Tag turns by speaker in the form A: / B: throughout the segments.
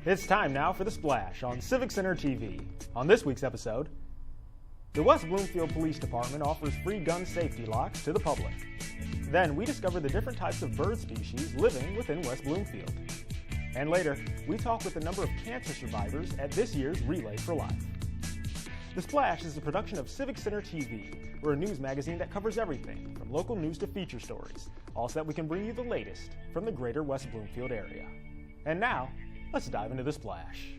A: It's time now for The Splash on Civic Center TV. On this week's episode, the West Bloomfield Police Department offers free gun safety locks to the public. Then we discover the different types of bird species living within West Bloomfield. And later, we talk with a number of cancer survivors at this year's Relay for Life. The Splash is a production of Civic Center TV. We're a news magazine that covers everything, from local news to feature stories, all so that we can bring you the latest from the greater West Bloomfield area. And now, let's dive into The Splash.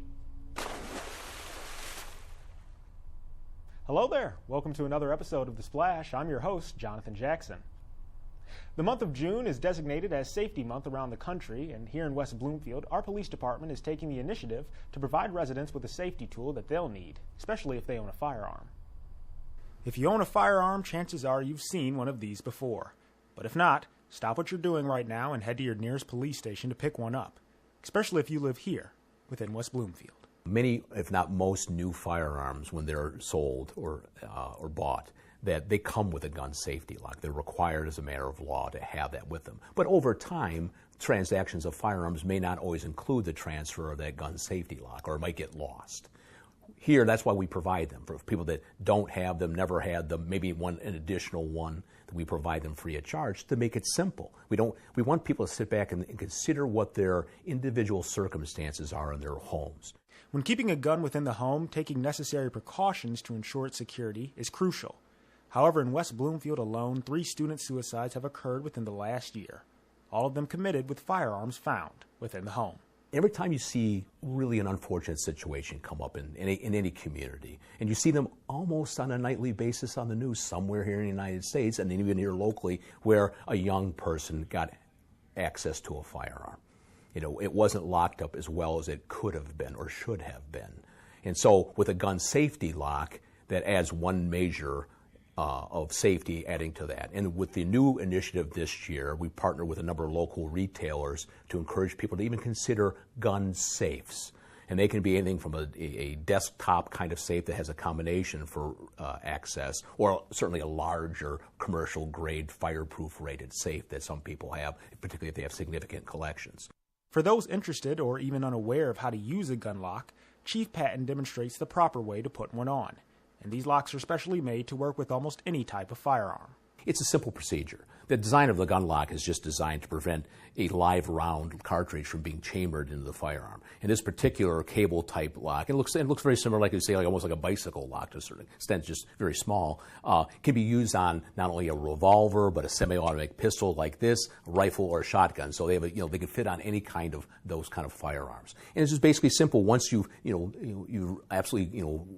A: Hello there. Welcome to another episode of The Splash. I'm your host, Jonathan Jackson. The month of June is designated as Safety Month around the country, and here in West Bloomfield, our police department is taking the initiative to provide residents with a safety tool that they'll need, especially if they own a firearm. If you own a firearm, chances are you've seen one of these before. But if not, stop what you're doing right now and head to your nearest police station to pick one up, especially if you live here within West Bloomfield.
B: Many, if not most, new firearms, when they're sold or bought, that they come with a gun safety lock. They're required as a matter of law to have that with them. But over time, transactions of firearms may not always include the transfer of that gun safety lock, or it might get lost. Here, that's why we provide them. For people that don't have them, never had them, maybe an additional one, that we provide them free of charge to make it simple. We want people to sit back and consider what their individual circumstances are in their homes.
A: When keeping a gun within the home, taking necessary precautions to ensure its security is crucial. However, in West Bloomfield alone, 3 student suicides have occurred within the last year, all of them committed with firearms found within the home.
B: Every time you see really an unfortunate situation come up in any community, and you see them almost on a nightly basis on the news somewhere here in the United States, and even here locally, where a young person got access to a firearm. It wasn't locked up as well as it could have been or should have been. And so with a gun safety lock, that adds one measure of safety adding to that. And with the new initiative this year, we partner with a number of local retailers to encourage people to even consider gun safes. And they can be anything from a desktop kind of safe that has a combination for access, or certainly a larger commercial grade fireproof rated safe that some people have, particularly if they have significant collections.
A: For those interested or even unaware of how to use a gun lock, Chief Patton demonstrates the proper way to put one on. And these locks are specially made to work with almost any type of firearm.
B: It's a simple procedure. The design of the gun lock is just designed to prevent a live round cartridge from being chambered into the firearm. And this particular cable type lock, it looks very similar, like you say, almost like a bicycle lock to a certain extent, just very small, can be used on not only a revolver but a semi-automatic pistol like this, a rifle, or a shotgun. So they have they can fit on any kind of those kind of firearms. And it's just basically simple. Once you absolutely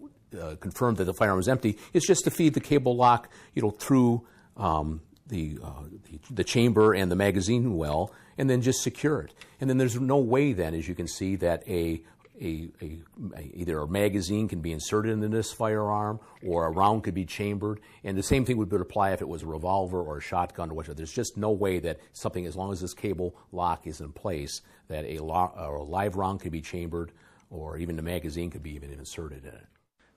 B: confirm that the firearm is empty, it's just to feed the cable lock through the chamber and the magazine well, and then just secure it. And then there's no way then, as you can see, that either a magazine can be inserted into this firearm or a round could be chambered. And the same thing would apply if it was a revolver or a shotgun or whatever. There's just no way that something, as long as this cable lock is in place, that a live round could be chambered, or even the magazine could be even inserted in it.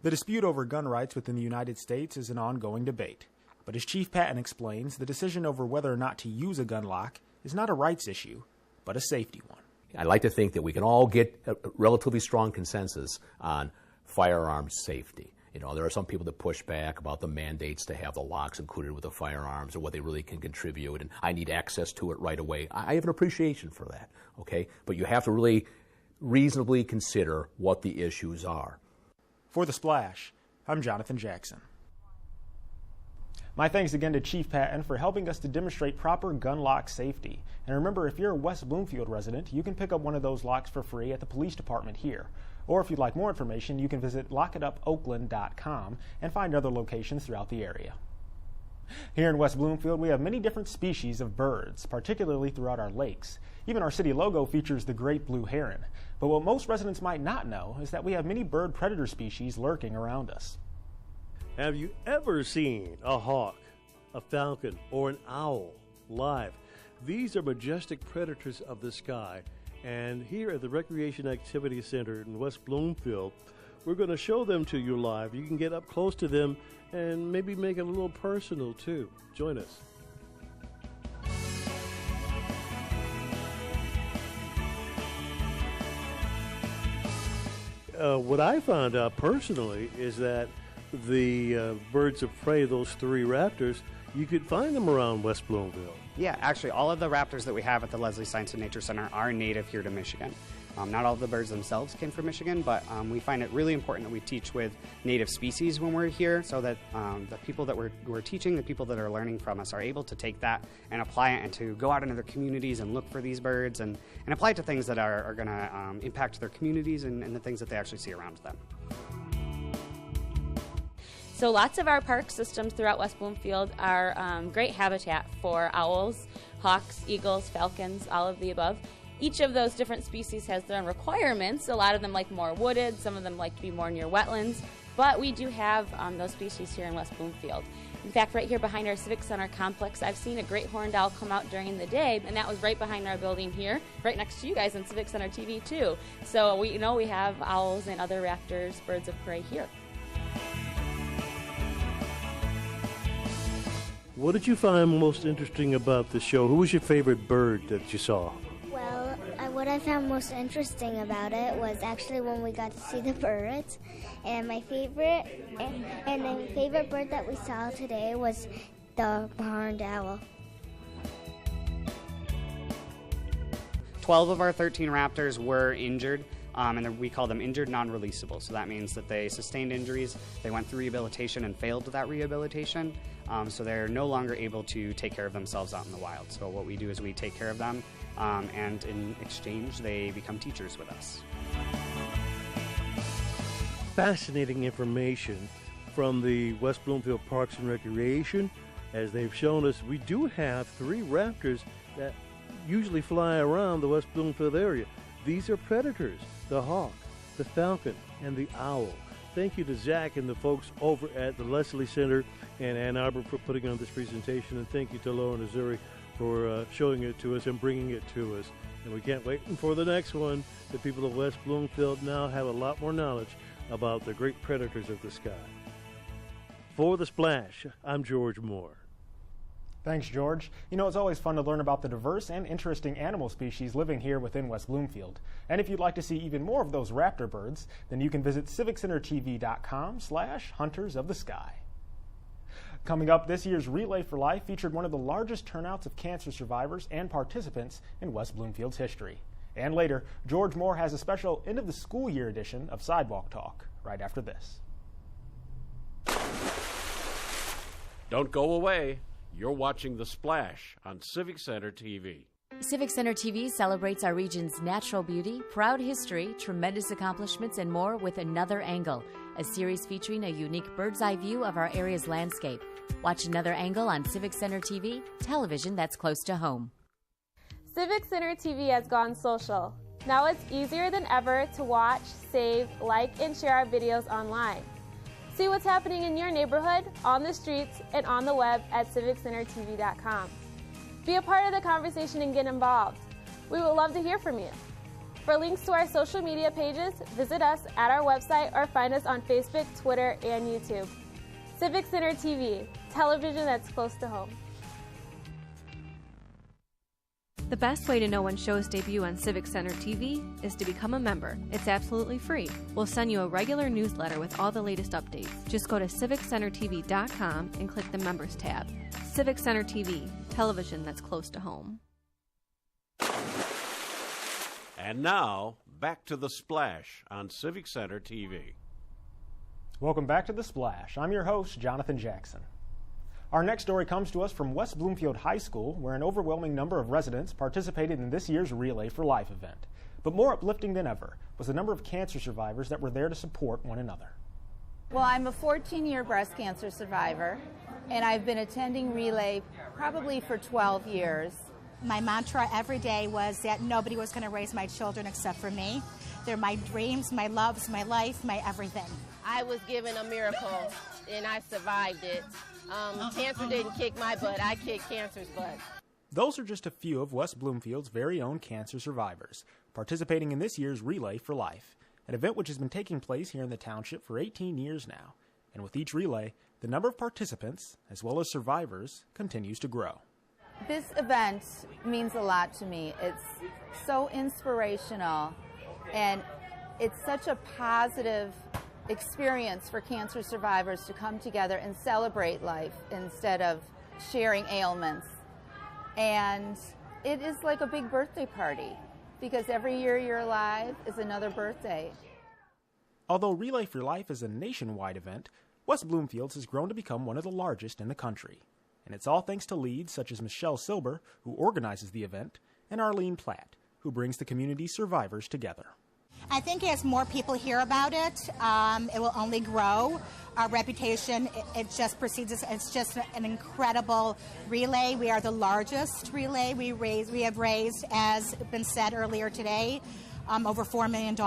A: The dispute over gun rights within the United States is an ongoing debate. But as Chief Patton explains, the decision over whether or not to use a gun lock is not a rights issue, but a safety one.
B: I'd like to think that we can all get a relatively strong consensus on firearm safety. There are some people that push back about the mandates to have the locks included with the firearms or what they really can contribute, and I need access to it right away. I have an appreciation for that, okay? But you have to really reasonably consider what the issues are.
A: For The Splash, I'm Jonathan Jackson. My thanks again to Chief Patton for helping us to demonstrate proper gun lock safety. And remember, if you're a West Bloomfield resident, you can pick up one of those locks for free at the police department here. Or if you'd like more information, you can visit lockitupoakland.com and find other locations throughout the area. Here in West Bloomfield, we have many different species of birds, particularly throughout our lakes. Even our city logo features the great blue heron. But what most residents might not know is that we have many bird predator species lurking around us.
C: Have you ever seen a hawk, a falcon, or an owl live? These are majestic predators of the sky, and here at the Recreation Activity Center in West Bloomfield, we're going to show them to you live. You can get up close to them and maybe make it a little personal too. Join us. what I found out personally is that the birds of prey, those three raptors, you could find them around West Bloomfield.
D: Yeah, actually, all of the raptors that we have at the Leslie Science and Nature Center are native here to Michigan. Not all of the birds themselves came from Michigan, but we find it really important that we teach with native species when we're here, so that the people that we're teaching, the people that are learning from us, are able to take that and apply it and to go out into their communities and look for these birds and apply it to things that are going to impact their communities and the things that they actually see around them.
E: So lots of our park systems throughout West Bloomfield are great habitat for owls, hawks, eagles, falcons, all of the above. Each of those different species has their own requirements. A lot of them like more wooded, some of them like to be more near wetlands, but we do have those species here in West Bloomfield. In fact, right here behind our Civic Center complex, I've seen a great horned owl come out during the day, and that was right behind our building here, right next to you guys on Civic Center TV too. So we know we have owls and other raptors, birds of prey here.
C: What did you find most interesting about the show? Who was your favorite bird that you saw?
F: Well, what I found most interesting about it was actually when we got to see the birds. And my favorite, and the favorite bird that we saw today was the horned owl.
D: 12 of our 13 raptors were injured, and we call them injured non-releasable. So that means that they sustained injuries, they went through rehabilitation and failed that rehabilitation, so they're no longer able to take care of themselves out in the wild. So what we do is we take care of them, and in exchange they become teachers with us.
C: Fascinating information from the West Bloomfield Parks and Recreation. As they've shown us, we do have three raptors that usually fly around the West Bloomfield area. These are predators: the hawk, the falcon, and the owl. Thank you to Zach and the folks over at the Leslie Center in Ann Arbor for putting on this presentation, and thank you to Lauren Azuri for showing it to us and bringing it to us. And we can't wait for the next one. The people of West Bloomfield now have a lot more knowledge about the great predators of the sky. For The Splash, I'm George Moore.
A: Thanks, George. You know, it's always fun to learn about the diverse and interesting animal species living here within West Bloomfield. And if you'd like to see even more of those raptor birds, then you can visit civiccentertv.com/hunters of the sky. Coming up, this year's Relay for Life featured one of the largest turnouts of cancer survivors and participants in West Bloomfield's history. And later, George Moore has a special end of the school year edition of Sidewalk Talk right after this.
G: Don't go away. You're watching The Splash on Civic Center TV.
H: Civic Center TV celebrates our region's natural beauty, proud history, tremendous accomplishments, and more with Another Angle, a series featuring a unique bird's-eye view of our area's landscape. Watch Another Angle on Civic Center TV, television that's close to home.
I: Civic Center TV has gone social. Now it's easier than ever to watch, save, like, and share our videos online. See what's happening in your neighborhood, on the streets, and on the web at civiccentertv.com. Be a part of the conversation and get involved. We would love to hear from you. For links to our social media pages, visit us at our website or find us on Facebook, Twitter, and YouTube. Civic Center TV, television that's close to home.
J: The best way to know when shows debut on Civic Center TV is to become a member. It's absolutely free. We'll send you a regular newsletter with all the latest updates. Just go to civiccentertv.com and click the Members tab. Civic Center TV, television that's close to home.
G: And now, back to The Splash on Civic Center TV.
A: Welcome back to The Splash. I'm your host, Jonathan Jackson. Our next story comes to us from West Bloomfield High School, where an overwhelming number of residents participated in this year's Relay for Life event. But more uplifting than ever was the number of cancer survivors that were there to support one another.
K: Well, I'm a 14-year breast cancer survivor, and I've been attending Relay probably for 12 years.
L: My mantra every day was that nobody was going to raise my children except for me. They're my dreams, my loves, my life, my everything.
M: I was given a miracle, and I survived it. Cancer didn't kick my butt, I kicked cancer's butt.
A: Those are just a few of West Bloomfield's very own cancer survivors participating in this year's Relay for Life, an event which has been taking place here in the township for 18 years now. And with each relay, the number of participants, as well as survivors, continues to grow.
K: This event means a lot to me. It's so inspirational, and it's such a positive experience for cancer survivors to come together and celebrate life instead of sharing ailments. And it is like a big birthday party, because every year you're alive is another birthday.
A: Although Relay for Life is a nationwide event, West Bloomfield has grown to become one of the largest in the country. And it's all thanks to leads such as Michelle Silber, who organizes the event, and Arlene Platt, who brings the community's survivors together.
L: I think as more people hear about it, it will only grow. Our reputation, it just proceeds. It's just an incredible relay. We are the largest relay. We have raised, as been said earlier today, over $4 million.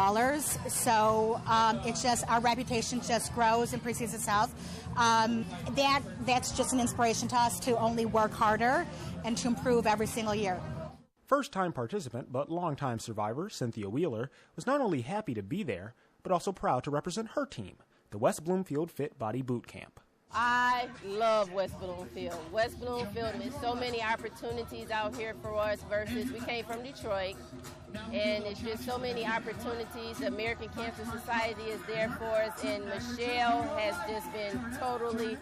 L: So it's just, our reputation just grows and precedes itself. That's just an inspiration to us to only work harder and to improve every single year.
A: First-time participant but long-time survivor Cynthia Wheeler was not only happy to be there, but also proud to represent her team, the West Bloomfield Fit Body Boot Camp.
M: I love West Bloomfield. West Bloomfield, there's so many opportunities out here for us versus we came from Detroit, and it's just so many opportunities. The American Cancer Society is there for us, and Michelle has just been totally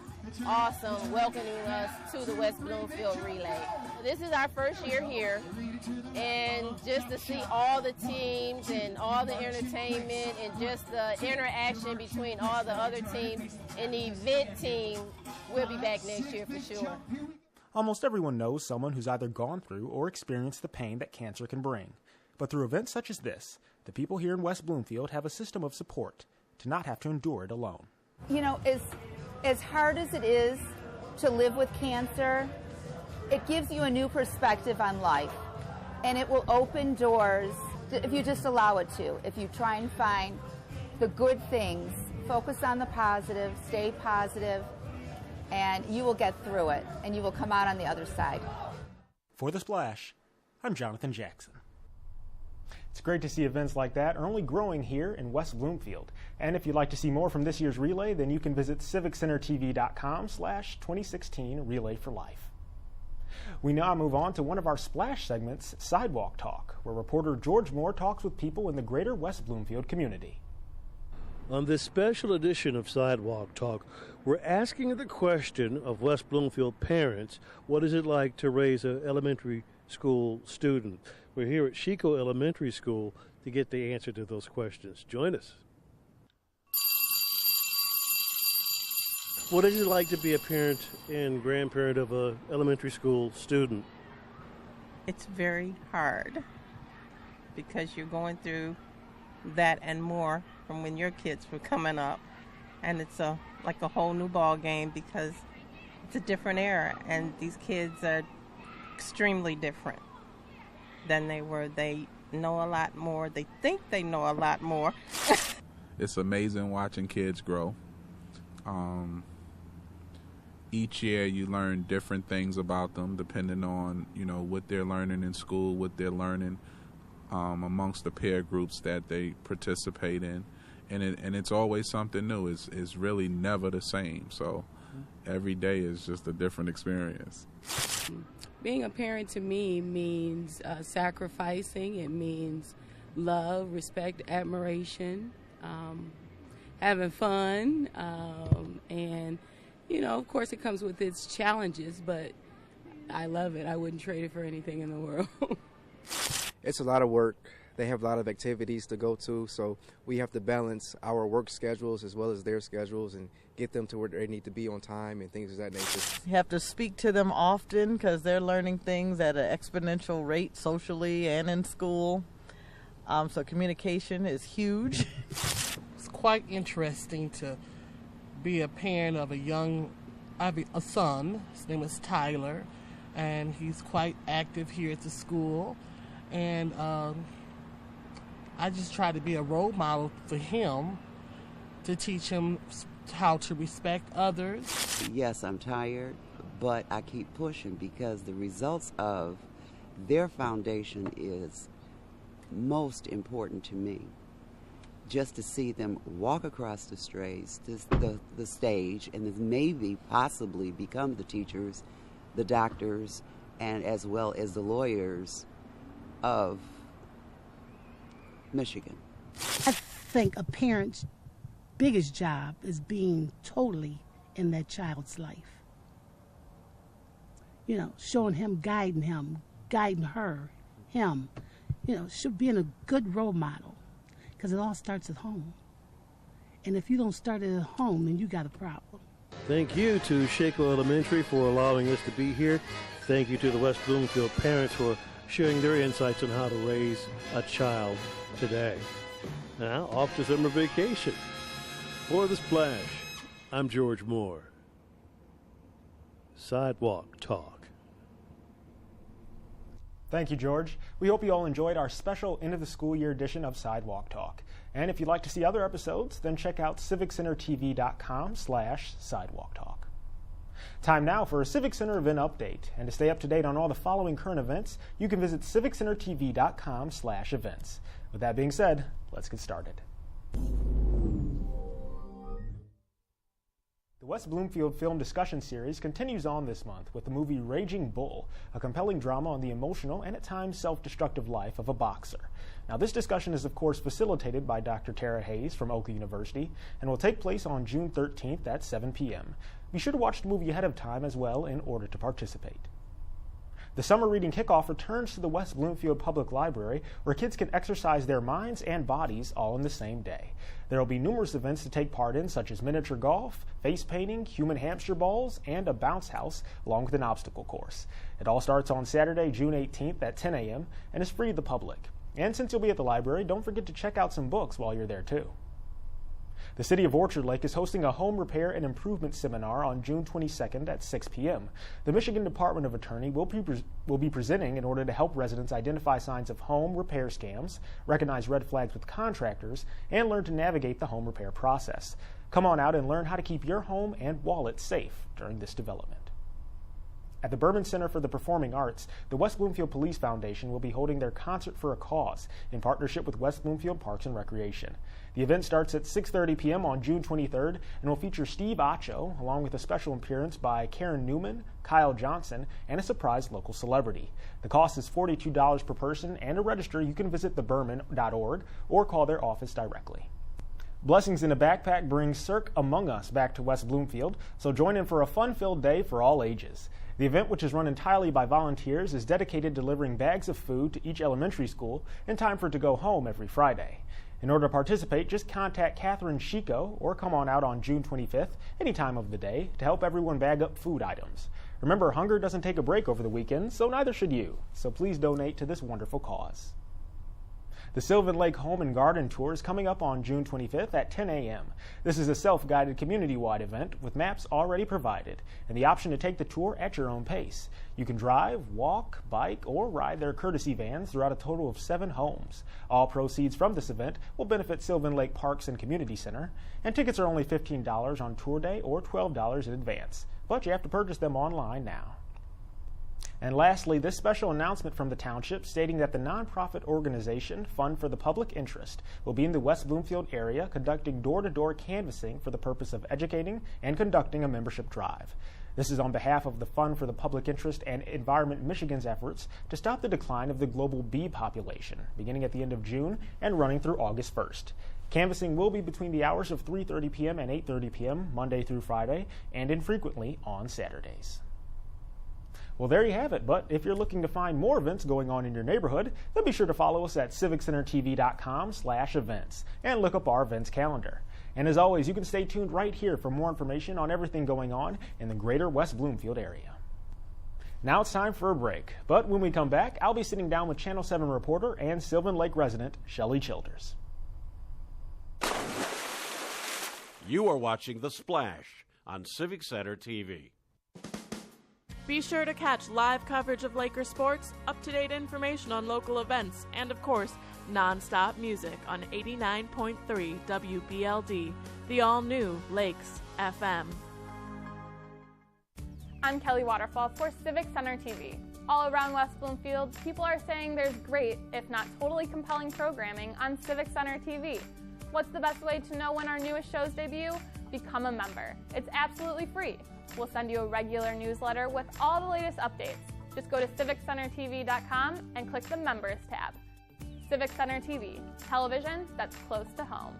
M: awesome welcoming us to the West Bloomfield Relay. This is our first year here, and just to see all the teams and all the entertainment and just the interaction between all the other teams and the event team, we'll be back next year for sure.
A: Almost everyone knows someone who's either gone through or experienced the pain that cancer can bring. But through events such as this, the people here in West Bloomfield have a system of support to not have to endure it alone.
K: You know, as hard as it is to live with cancer, it gives you a new perspective on life, and it will open doors if you just allow it to. If you try and find the good things, focus on the positive, stay positive, and you will get through it, and you will come out on the other side.
A: For The Splash, I'm Jonathan Jackson. It's great to see events like that are only growing here in West Bloomfield. And if you'd like to see more from this year's relay, then you can visit civiccentertv.com/2016 Relay for Life. We now move on to one of our Splash segments, Sidewalk Talk, where reporter George Moore talks with people in the greater West Bloomfield community.
C: On this special edition of Sidewalk Talk, we're asking the question of West Bloomfield parents, what is it like to raise an elementary school student? We're here at Chico Elementary School to get the answer to those questions. Join us. What is it like to be a parent and grandparent of an elementary school student?
N: It's very hard because you're going through that and more from when your kids were coming up. And it's like a whole new ball game because it's a different era and these kids are extremely different than they were. They know a lot more. They think they know a lot more.
O: It's amazing watching kids grow. Each year you learn different things about them depending on, what they're learning in school, what they're learning amongst the peer groups that they participate in. And it's always something new. It's really never the same. So every day is just a different experience.
P: Being a parent to me means sacrificing. It means love, respect, admiration, having fun, and, of course it comes with its challenges, but I love it. I wouldn't trade it for anything in the world.
Q: It's a lot of work. They have a lot of activities to go to, so we have to balance our work schedules as well as their schedules and get them to where they need to be on time and things of that nature.
R: You have to speak to them often because they're learning things at an exponential rate socially and in school. So communication is huge.
S: It's quite interesting to be a parent of a son. His name is Tyler, and he's quite active here at the school. And I just try to be a role model for him to teach him how to respect others.
T: Yes, I'm tired, but I keep pushing because the results of their foundation is most important to me. Just to see them walk across the stage and then maybe possibly become the teachers, the doctors, and as well as the lawyers of Michigan.
U: I think a parent's biggest job is being totally in that child's life. You know, showing him, guiding her, him, you know, being a good role model, because it all starts at home. And if you don't start it at home, then you got a problem.
C: Thank you to Shaco Elementary for allowing us to be here. Thank you to the West Bloomfield parents for sharing their insights on how to raise a child today. Now, off to summer vacation. For The Splash, I'm George Moore. Sidewalk Talk.
A: Thank you, George. We hope you all enjoyed our special end of the school year edition of Sidewalk Talk. And if you'd like to see other episodes, then check out civiccentertv.com/Sidewalk Talk. Time now for a Civic Center event update. And to stay up to date on all the following current events, you can visit civiccentertv.com/events. With that being said, let's get started. The West Bloomfield Film Discussion Series continues on this month with the movie Raging Bull, a compelling drama on the emotional and at times self-destructive life of a boxer. Now, this discussion is, of course, facilitated by Dr. Tara Hayes from Oakland University and will take place on June 13th at 7 p.m. Be sure to watch the movie ahead of time as well in order to participate. The summer reading kickoff returns to the West Bloomfield Public Library, where kids can exercise their minds and bodies all in the same day. There will be numerous events to take part in, such as miniature golf, face painting, human hamster balls, and a bounce house, along with an obstacle course. It all starts on Saturday, June 18th at 10 a.m. and is free to the public. And since you'll be at the library, don't forget to check out some books while you're there too. The City of Orchard Lake is hosting a home repair and improvement seminar on June 22nd at 6 p.m. The Michigan Department of Attorney will be presenting in order to help residents identify signs of home repair scams, recognize red flags with contractors, and learn to navigate the home repair process. Come on out and learn how to keep your home and wallet safe during this development. At the Berman Center for the Performing Arts, the West Bloomfield Police Foundation will be holding their Concert for a Cause in partnership with West Bloomfield Parks and Recreation. The event starts at 6:30 p.m. on June 23rd and will feature Steve Acho, along with a special appearance by Karen Newman, Kyle Johnson, and a surprise local celebrity. The cost is $42 per person, and to register, you can visit theberman.org or call their office directly. Blessings in a Backpack brings Cirque Among Us back to West Bloomfield, so join in for a fun-filled day for all ages. The event, which is run entirely by volunteers, is dedicated to delivering bags of food to each elementary school in time for it to go home every Friday. In order to participate, just contact Catherine Chico or come on out on June 25th, any time of the day, to help everyone bag up food items. Remember, hunger doesn't take a break over the weekend, so neither should you. So please donate to this wonderful cause. The Sylvan Lake Home and Garden Tour is coming up on June 25th at 10 a.m. This is a self-guided community-wide event with maps already provided and the option to take the tour at your own pace. You can drive, walk, bike, or ride their courtesy vans throughout a total of 7 homes. All proceeds from this event will benefit Sylvan Lake Parks and Community Center, and tickets are only $15 on tour day or $12 in advance, but you have to purchase them online now. And lastly, this special announcement from the township stating that the nonprofit organization Fund for the Public Interest will be in the West Bloomfield area conducting door-to-door canvassing for the purpose of educating and conducting a membership drive. This is on behalf of the Fund for the Public Interest and Environment Michigan's efforts to stop the decline of the global bee population, beginning at the end of June and running through August 1st. Canvassing will be between the hours of 3:30 p.m. and 8:30 p.m. Monday through Friday, and infrequently on Saturdays. Well, there you have it, but if you're looking to find more events going on in your neighborhood, then be sure to follow us at civiccentertv.com/events and look up our events calendar. And as always, you can stay tuned right here for more information on everything going on in the greater West Bloomfield area. Now it's time for a break, but when we come back, I'll be sitting down with Channel 7 reporter and Sylvan Lake resident Shelley Childers.
G: You are watching The Splash on Civic Center TV.
V: Be sure to catch live coverage of Lakers sports, up-to-date information on local events, and of course, non-stop music on 89.3 WBLD, the all-new Lakes FM.
I: I'm Kelly Waterfall for Civic Center TV. All around West Bloomfield, people are saying there's great, if not totally compelling programming on Civic Center TV. What's the best way to know when our newest shows debut? Become a member. It's absolutely free. We'll send you a regular newsletter with all the latest updates. Just go to civiccentertv.com and click the Members tab. Civic Center TV, television that's close to home.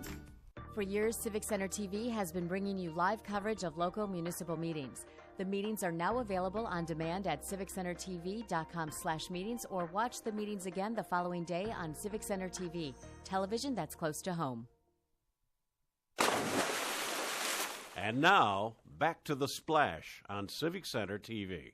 H: For years, Civic Center TV has been bringing you live coverage of local municipal meetings. The meetings are now available on demand at civiccentertv.com/meetings, or watch the meetings again the following day on Civic Center TV, television that's close to home.
G: And now, back to The Splash on Civic Center TV.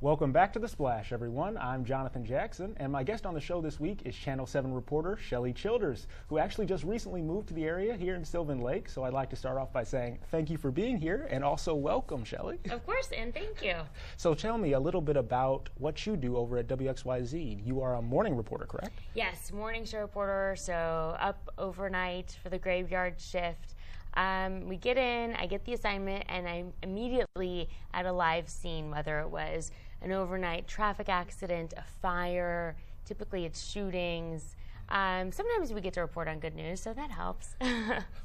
A: Welcome back to The Splash, everyone. I'm Jonathan Jackson, and my guest on the show this week is Channel 7 reporter Shelley Childers, who actually just recently moved to the area here in Sylvan Lake. So I'd like to start off by saying thank you for being here, and also welcome, Shelley.
B: Of course, and thank you.
A: So tell me a little bit about what you do over at WXYZ. You are a morning reporter, correct?
B: Yes, morning show reporter, so up overnight for the graveyard shift. We get in, I get the assignment, and I'm immediately at a live scene, whether it was an overnight traffic accident, a fire, typically it's shootings. Sometimes we get to report on good news, so that helps.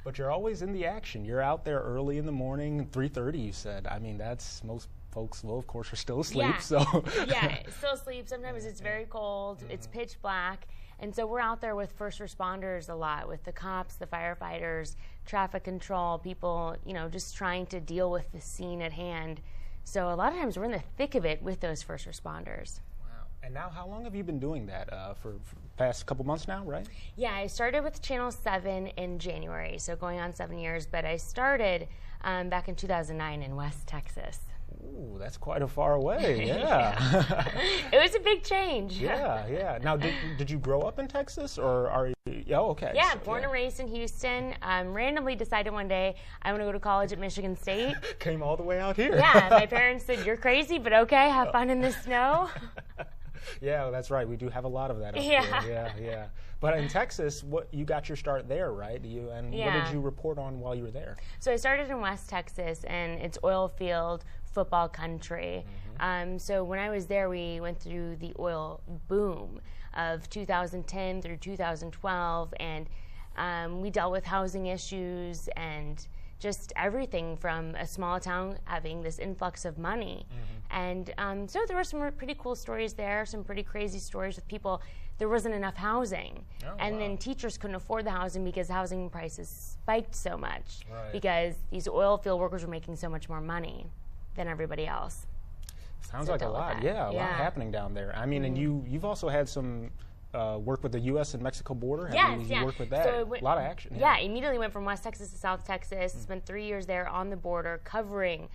A: But you're always in the action. You're out there early in the morning, 3:30 you said. I mean, that's most folks, well, of course, are still asleep.
B: Yeah.
A: So
B: Yeah, still asleep. Sometimes it's very cold, it's pitch black. And so we're out there with first responders a lot, with the cops, the firefighters, traffic control, people, just trying to deal with the scene at hand. So a lot of times we're in the thick of it with those first responders.
A: Wow. And now how long have you been doing that? For the past couple months now, right?
B: Yeah, I started with Channel 7 in January, so going on 7 years. But I started back in 2009 in West Texas.
A: Ooh, that's quite a far away, yeah.
B: It was a big change.
A: Yeah. Now, did you grow up in Texas, or are you, okay.
B: Yeah, born and raised in Houston. Randomly decided one day I want to go to college at Michigan State.
A: Came all the way out here.
B: Yeah, my parents said, you're crazy, but okay, have fun in the snow.
A: Yeah, that's right. We do have a lot of that up
B: Yeah.
A: here. Yeah. But in Texas, you got your start there, right? What did you report on while you were there?
B: So I started in West Texas, and it's oil field, football country. So when I was there, we went through the oil boom of 2010 through 2012, and we dealt with housing issues and just everything from a small town having this influx of money. And so there were some pretty cool stories there, some pretty crazy stories with people. There wasn't enough housing. Then teachers couldn't afford the housing because housing prices spiked so much because these oil field workers were making so much more money than everybody else.
A: Sounds like a lot. Yeah, a lot happening down there. I mean, and you've also had some work with the U.S. and Mexico border.
B: Yes,
A: you worked with that.
B: So
A: a lot of action.
B: Yeah, immediately went from West Texas to South Texas. Spent 3 years there on the border covering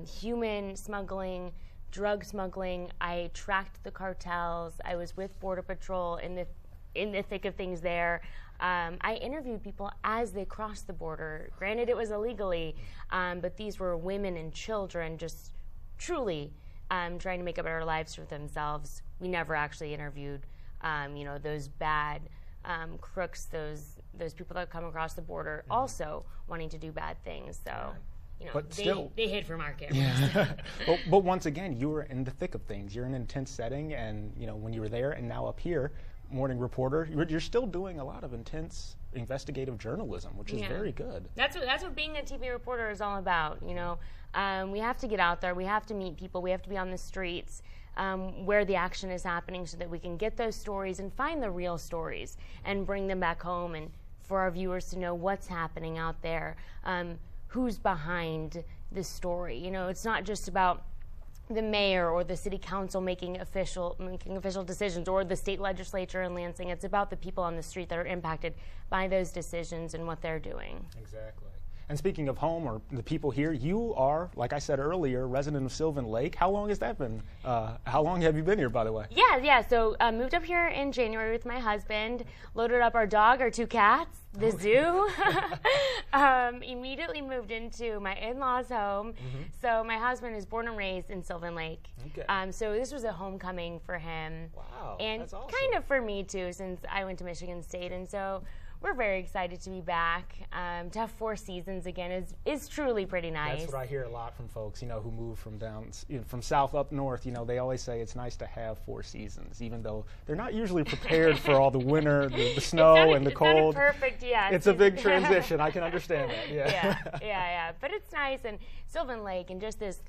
B: human smuggling, drug smuggling. I tracked the cartels. I was with Border Patrol in the thick of things there. I interviewed people as they crossed the border. Granted, it was illegally, but these were women and children just truly trying to make a better lives for themselves. We never actually interviewed, those bad crooks, those people that come across the border also wanting to do bad things. So,
A: but
B: they hid from our cameras.
A: Yeah. but once again, you were in the thick of things. You're in an intense setting, and when you were there and now up here, morning reporter, you're still doing a lot of intense investigative journalism, which is very good.
B: That's what being a TV reporter is all about. We have to get out there. We have to meet people. We have to be on the streets where the action is happening so that we can get those stories and find the real stories and bring them back home, and for our viewers to know what's happening out there, who's behind the story. It's not just about the mayor or the city council making official decisions, or the state legislature in Lansing. It's about the people on the street that are impacted by those decisions and what they're doing.
A: Exactly. And speaking of home, or the people here, you are, like I said earlier, resident of Sylvan Lake. How long has that been? How long have you been here, by the way?
B: Yeah. So moved up here in January with my husband, loaded up our dog, our 2 cats, the zoo. Immediately moved into my in-laws' home. So my husband is born and raised in Sylvan Lake. Okay. So this was a homecoming for him.
A: Wow,
B: and
A: that's awesome.
B: Kind of for me too, since I went to Michigan State. And so we're very excited to be back. To have 4 seasons again is truly pretty nice.
A: That's what I hear a lot from folks, who move from south up north. They always say it's nice to have 4 seasons, even though they're not usually prepared for all the winter, the snow, and the cold.
B: It's not a perfect, yeah.
A: It's a big transition. I can understand that.
B: Yeah. But it's nice, and Sylvan Lake and just this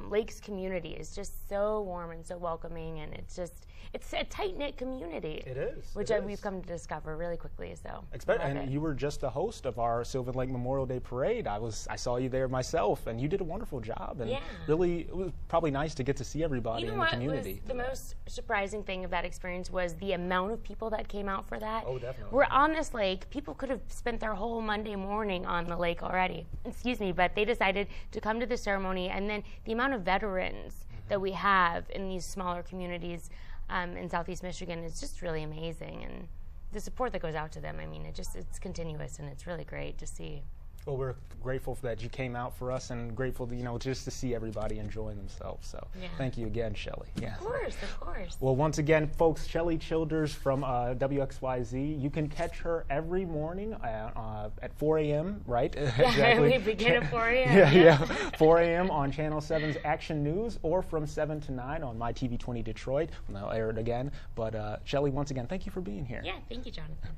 B: lakes community is just so warm and so welcoming, and it's a tight-knit community.
A: It is.
B: Which we've come to discover really quickly. So.
A: And you were just the host of our Sylvan Lake Memorial Day Parade. I saw you there myself, and you did a wonderful job. And really, it was probably nice to get to see everybody in the community.
B: The most surprising thing of that experience was the amount of people that came out for that.
A: Oh, definitely.
B: We're on this lake. People could have spent their whole Monday morning on the lake already. Excuse me, but they decided to come to the ceremony, and then the amount of veterans that we have in these smaller communities in Southeast Michigan is just really amazing, and the support that goes out to them, it's continuous, and it's really great to see.
A: Well, we're grateful that you came out for us, and grateful to, just to see everybody enjoying themselves. So thank you again, Shelley. Yeah.
B: Of course.
A: Well, once again, folks, Shelley Childers from WXYZ. You can catch her every morning at 4 a.m., right?
B: Exactly. We begin at 4 a.m.
A: 4 a.m. on Channel 7's Action News, or from 7 to 9 on My TV 20 Detroit. And they'll air it again. But Shelley, once again, thank you for being here.
B: Yeah, thank you, Jonathan.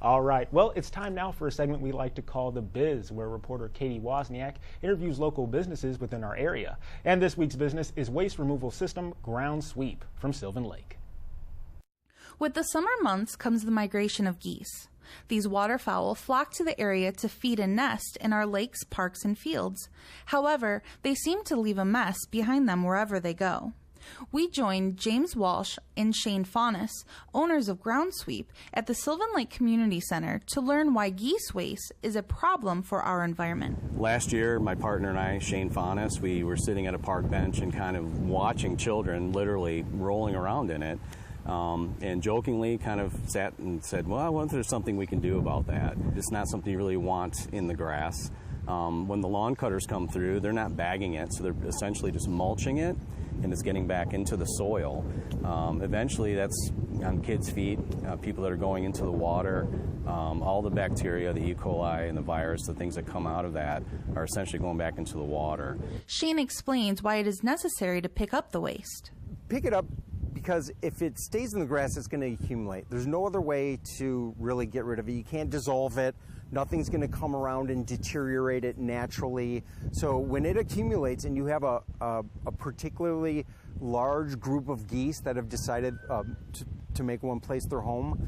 A: All right. Well, it's time now for a segment we like to call The Biz, where reporter Katie Wozniak interviews local businesses within our area. And this week's business is waste removal system Ground Sweep from Sylvan Lake.
E: With the summer months comes the migration of geese. These waterfowl flock to the area to feed and nest in our lakes, parks, and fields. However, they seem to leave a mess behind them wherever they go. We joined James Walsh and Shane Faunis, owners of Ground Sweep, at the Sylvan Lake Community Center to learn why geese waste is a problem for our environment.
F: Last year, my partner and I, Shane Faunis, we were sitting at a park bench and kind of watching children literally rolling around in it, and jokingly kind of sat and said, well, I wonder if there's something we can do about that. It's not something you really want in the grass. When the lawn cutters come through, they're not bagging it, so they're essentially just mulching it, and it's getting back into the soil. Eventually, that's on kids' feet, people that are going into the water. All the bacteria, the E. coli and the virus, the things that come out of that are essentially going back into the water.
E: Shane explains why it is necessary to pick up the waste.
W: Pick it up because if it stays in the grass, it's going to accumulate. There's no other way to really get rid of it. You can't dissolve it. Nothing's going to come around and deteriorate it naturally. So when it accumulates and you have a particularly large group of geese that have decided to make one place their home,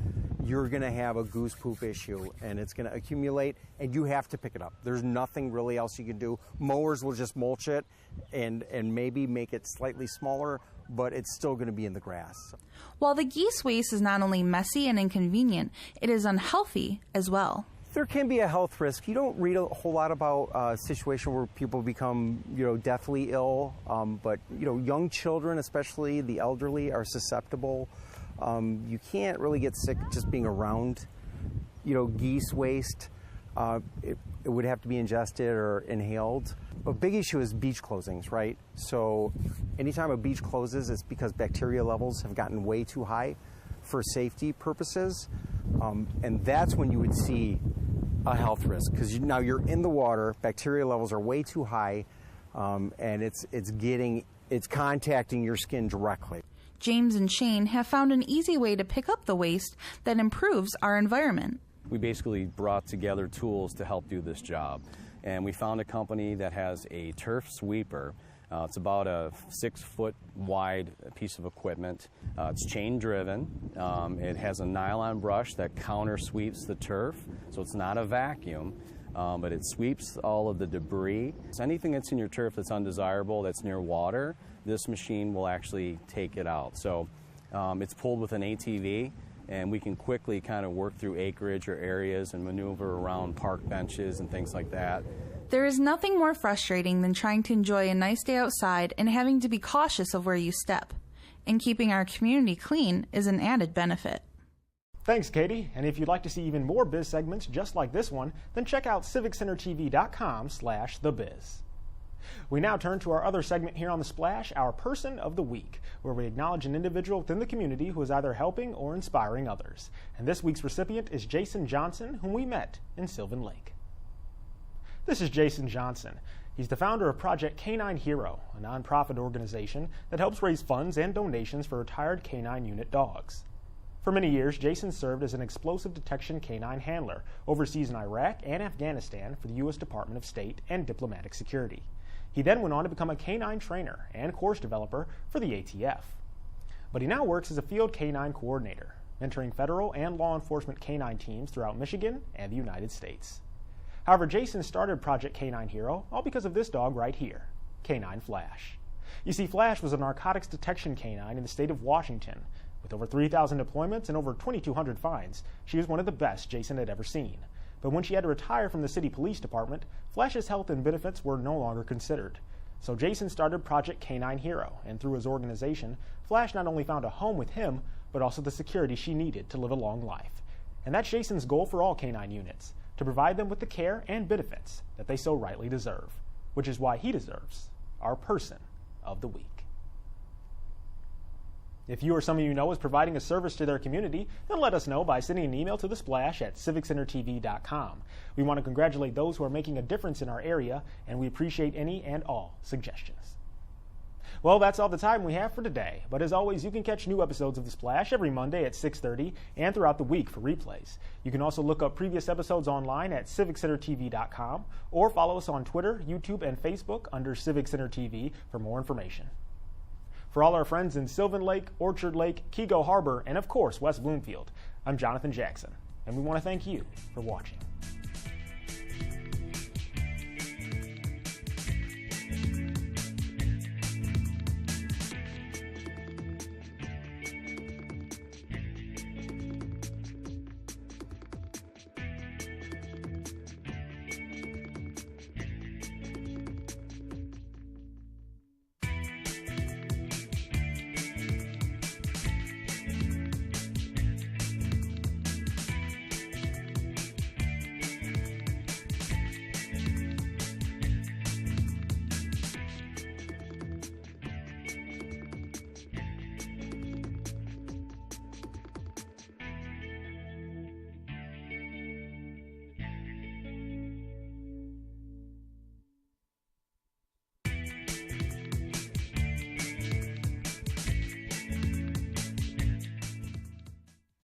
W: you're going to have a goose poop issue, and it's going to accumulate, and you have to pick it up. There's nothing really else you can do. Mowers will just mulch it and maybe make it slightly smaller, but it's still going to be in the grass.
E: While the geese waste is not only messy and inconvenient, it is unhealthy as well.
W: There can be a health risk. You don't read a whole lot about a situation where people become, deathly ill, but, young children, especially the elderly, are susceptible. You can't really get sick just being around, geese waste. It would have to be ingested or inhaled. A big issue is beach closings, right? So anytime a beach closes, it's because bacteria levels have gotten way too high for safety purposes. And that's when you would see a health risk, because now you're in the water, bacteria levels are way too high, and it's contacting your skin directly.
E: James and Shane have found an easy way to pick up the waste that improves our environment.
F: We basically brought together tools to help do this job, and we found a company that has a turf sweeper. It's about a 6-foot wide piece of equipment. It's chain driven. It has a nylon brush that counter sweeps the turf, so it's not a vacuum, but it sweeps all of the debris. So anything that's in your turf that's undesirable, that's near water, this machine will actually take it out. So it's pulled with an ATV, and we can quickly kind of work through acreage or areas and maneuver around park benches and things like that.
E: There is nothing more frustrating than trying to enjoy a nice day outside and having to be cautious of where you step. And keeping our community clean is an added benefit.
A: Thanks, Katie. And if you'd like to see even more biz segments just like this one, then check out civiccentertv.com/thebiz. We now turn to our other segment here on The Splash, our Person of the Week, where we acknowledge an individual within the community who is either helping or inspiring others. And this week's recipient is Jason Johnson, whom we met in Sylvan Lake. This is Jason Johnson. He's the founder of Project Canine Hero, a nonprofit organization that helps raise funds and donations for retired canine unit dogs. For many years, Jason served as an explosive detection canine handler overseas in Iraq and Afghanistan for the U.S. Department of State and Diplomatic Security. He then went on to become a canine trainer and course developer for the ATF. But he now works as a field canine coordinator, mentoring federal and law enforcement canine teams throughout Michigan and the United States. However, Jason started Project Canine Hero all because of this dog right here, Canine Flash. You see, Flash was a narcotics detection canine in the state of Washington. With over 3,000 deployments and over 2,200 finds, she was one of the best Jason had ever seen. But when she had to retire from the city police department, Flash's health and benefits were no longer considered. So Jason started Project Canine Hero, and through his organization, Flash not only found a home with him, but also the security she needed to live a long life. And that's Jason's goal for all canine units, to provide them with the care and benefits that they so rightly deserve, which is why he deserves our Person of the Week. If you or someone you know is providing a service to their community, then let us know by sending an email to The Splash at civiccentertv.com. We want to congratulate those who are making a difference in our area, and we appreciate any and all suggestions. Well, that's all the time we have for today, but as always, you can catch new episodes of The Splash every Monday at 6:30 and throughout the week for replays. You can also look up previous episodes online at civiccentertv.com or follow us on Twitter, YouTube, and Facebook under Civic Center TV for more information. For all our friends in Sylvan Lake, Orchard Lake, Keego Harbor, and of course West Bloomfield, I'm Jonathan Jackson, and we want to thank you for watching.